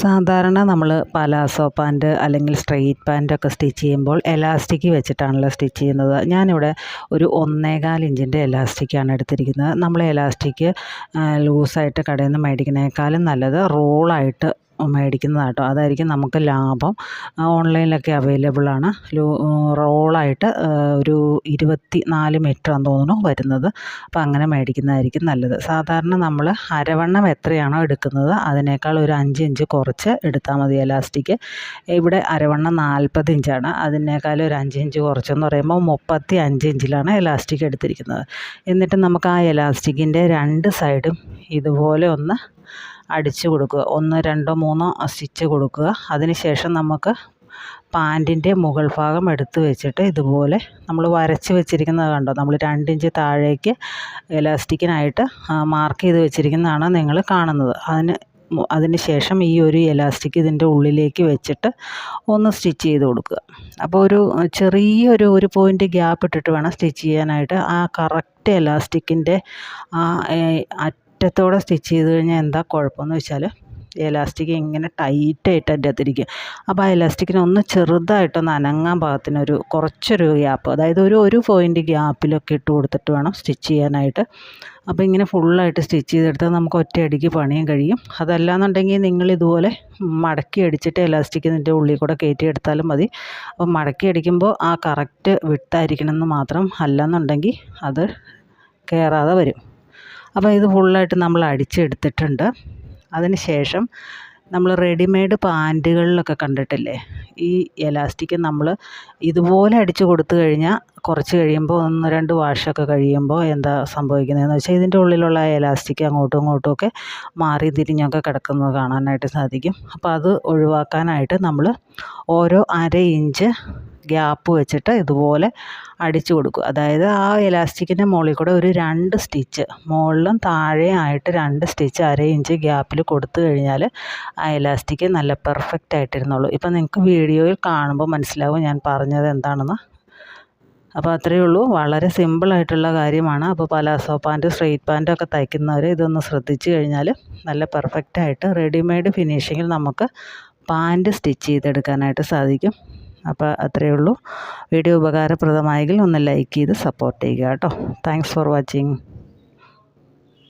സാധാരണ നമ്മൾ palazzo pant അല്ലെങ്കിൽ സ്ട്രെയിറ്റ് പാൻറ്റൊക്കെ സ്റ്റിച്ച് ചെയ്യുമ്പോൾ എലാസ്റ്റിക് വെച്ചിട്ടാണല്ലോ സ്റ്റിച്ച് ചെയ്യുന്നത്. ഞാനിവിടെ ഒരു 1.25 ഇഞ്ചിൻ്റെ എലാസ്റ്റിക്കാണ് എടുത്തിരിക്കുന്നത്. നമ്മൾ എലാസ്റ്റിക് ലൂസായിട്ട് കടയിൽ നിന്ന് മേടിക്കുന്നതിനേക്കാളും നല്ലത് റോളായിട്ട് മേടിക്കുന്നതാണ് കേട്ടോ. അതായിരിക്കും നമുക്ക് ലാഭം. ഓൺലൈനിലൊക്കെ അവൈലബിളാണ്. റോളായിട്ട് ഒരു 24 മീറ്ററാണെന്ന് തോന്നുന്നു വരുന്നത്. അപ്പോൾ അങ്ങനെ മേടിക്കുന്നതായിരിക്കും നല്ലത്. സാധാരണ നമ്മൾ അരവണ്ണം എത്രയാണോ എടുക്കുന്നത് അതിനേക്കാൾ ഒരു 5 ഇഞ്ച് കുറച്ച് എടുത്താൽ മതി എലാസ്റ്റിക്. ഇവിടെ അരവണ്ണം 40 ഇഞ്ചാണ്. അതിനേക്കാൾ ഒരു 5 ഇഞ്ച് കുറച്ചെന്ന് പറയുമ്പോൾ 35 ഇഞ്ചിലാണ് എലാസ്റ്റിക് എടുത്തിരിക്കുന്നത്. എന്നിട്ട് നമുക്ക് ആ എലാസ്റ്റിക്കിൻ്റെ 2 സൈഡും ഇതുപോലെ ഒന്ന് അടിച്ചു കൊടുക്കുക. 1 2 3 സ്റ്റിച്ച് കൊടുക്കുക. അതിന് ശേഷം നമുക്ക് പാൻറ്റിൻ്റെ മുകൾ ഭാഗം എടുത്ത് വെച്ചിട്ട് ഇതുപോലെ നമ്മൾ വരച്ച് വെച്ചിരിക്കുന്നത് കണ്ടോ, നമ്മൾ 2 ഇഞ്ച് താഴേക്ക് എലാസ്റ്റിക്കിനായിട്ട് മാർക്ക് ചെയ്ത് വെച്ചിരിക്കുന്നതാണ് നിങ്ങൾ കാണുന്നത്. അതിന് ശേഷം ഈ ഒരു എലാസ്റ്റിക് ഇതിൻ്റെ ഉള്ളിലേക്ക് വെച്ചിട്ട് ഒന്ന് സ്റ്റിച്ച് ചെയ്ത് കൊടുക്കുക. അപ്പോൾ ചെറിയൊരു 1 പോയിൻ്റ് ഗ്യാപ്പ് ഇട്ടിട്ട് വേണം സ്റ്റിച്ച് ചെയ്യാനായിട്ട്. ആ കറക്റ്റ് എലാസ്റ്റിക്കിൻ്റെ ആ അറ്റത്തോടെ സ്റ്റിച്ച് ചെയ്ത് കഴിഞ്ഞാൽ എന്താ കുഴപ്പമെന്ന് വെച്ചാൽ എലാസ്റ്റിക് ഇങ്ങനെ ടൈറ്റായിട്ട് അതിൻ്റെ അകത്തിരിക്കും. അപ്പോൾ ആ എലാസ്റ്റിക്കിന് ഒന്ന് ചെറുതായിട്ടൊന്ന് അനങ്ങാൻ പാകത്തിന് കുറച്ചൊരു ഗ്യാപ്പ്, അതായത് ഒരു പോയിൻ്റ് ഗ്യാപ്പിലൊക്കെ ഇട്ട് കൊടുത്തിട്ട് വേണം സ്റ്റിച്ച് ചെയ്യാനായിട്ട്. അപ്പോൾ ഇങ്ങനെ ഫുള്ളായിട്ട് സ്റ്റിച്ച് ചെയ്തെടുത്താൽ നമുക്ക് ഒറ്റയടിക്ക് പണിയും കഴിയും. അതല്ലാന്നുണ്ടെങ്കിൽ നിങ്ങൾ ഇതുപോലെ മടക്കി അടിച്ചിട്ട് എലാസ്റ്റിക് ഇതിൻ്റെ ഉള്ളിൽ കൂടെ കയറ്റിയെടുത്താലും മതി. അപ്പോൾ മടക്കി അടിക്കുമ്പോൾ ആ കറക്റ്റ് വിട്ടായിരിക്കണമെന്ന് മാത്രം, അല്ലെന്നുണ്ടെങ്കിൽ അത് കയറാതെ വരും. അപ്പോൾ ഇത് ഫുള്ളായിട്ട് നമ്മൾ അടിച്ചെടുത്തിട്ടുണ്ട്. അതിന് ശേഷം നമ്മൾ റെഡിമെയ്ഡ് പാൻറ്റുകളിലൊക്കെ കണ്ടിട്ടില്ലേ, ഈ എലാസ്റ്റിക് നമ്മൾ ഇതുപോലെ അടിച്ചു കൊടുത്തു കഴിഞ്ഞാൽ കുറച്ച് കഴിയുമ്പോൾ 1-2 വാഷൊക്കെ കഴിയുമ്പോൾ എന്താ സംഭവിക്കുന്നതെന്ന് വെച്ചാൽ ഇതിൻ്റെ ഉള്ളിലുള്ള എലാസ്റ്റിക് അങ്ങോട്ടും ഇങ്ങോട്ടും ഒക്കെ മാറി തിരിഞ്ഞൊക്കെ കിടക്കുന്നത് കാണാനായിട്ട് സാധിക്കും. അപ്പോൾ അത് ഒഴിവാക്കാനായിട്ട് നമ്മൾ ഓരോ 1/2 ഇഞ്ച് ഗ്യാപ്പ് വെച്ചിട്ട് ഇതുപോലെ അടിച്ചു കൊടുക്കുക. അതായത് ആ എലാസ്റ്റിക്കിൻ്റെ മുകളിൽ കൂടെ ഒരു 2 സ്റ്റിച്ച്, മുകളിലും താഴെ ആയിട്ട് 2 സ്റ്റിച്ച് 1/2 ഇഞ്ച് ഗ്യാപ്പിൽ കൊടുത്തു കഴിഞ്ഞാൽ ആ എലാസ്റ്റിക് നല്ല പെർഫെക്റ്റ് ആയിട്ടിരുന്നുള്ളൂ. ഇപ്പം നിങ്ങൾക്ക് വീഡിയോയിൽ കാണുമ്പോൾ മനസ്സിലാവും ഞാൻ പറഞ്ഞത് എന്താണെന്ന്. അപ്പോൾ അത്രയേ ഉള്ളൂ. വളരെ സിമ്പിളായിട്ടുള്ള കാര്യമാണ്. അപ്പോൾ പലാസോ പാൻറ്റ് സ്ട്രെയിറ്റ് പാൻറ്റൊക്കെ തയ്ക്കുന്നവർ ഇതൊന്ന് ശ്രദ്ധിച്ചു കഴിഞ്ഞാൽ നല്ല പെർഫെക്റ്റായിട്ട് റെഡിമെയ്ഡ് ഫിനിഷിങ്ങിൽ നമുക്ക് പാൻറ്റ് സ്റ്റിച്ച് ചെയ്തെടുക്കാനായിട്ട് സാധിക്കും. അപ്പോൾ അത്രയേ ഉള്ളൂ. വീഡിയോ ഉപകാരപ്രദമായെങ്കിൽ ഒന്ന് ലൈക്ക് ചെയ്ത് സപ്പോർട്ട് ചെയ്യുക കേട്ടോ. Thanks for watching.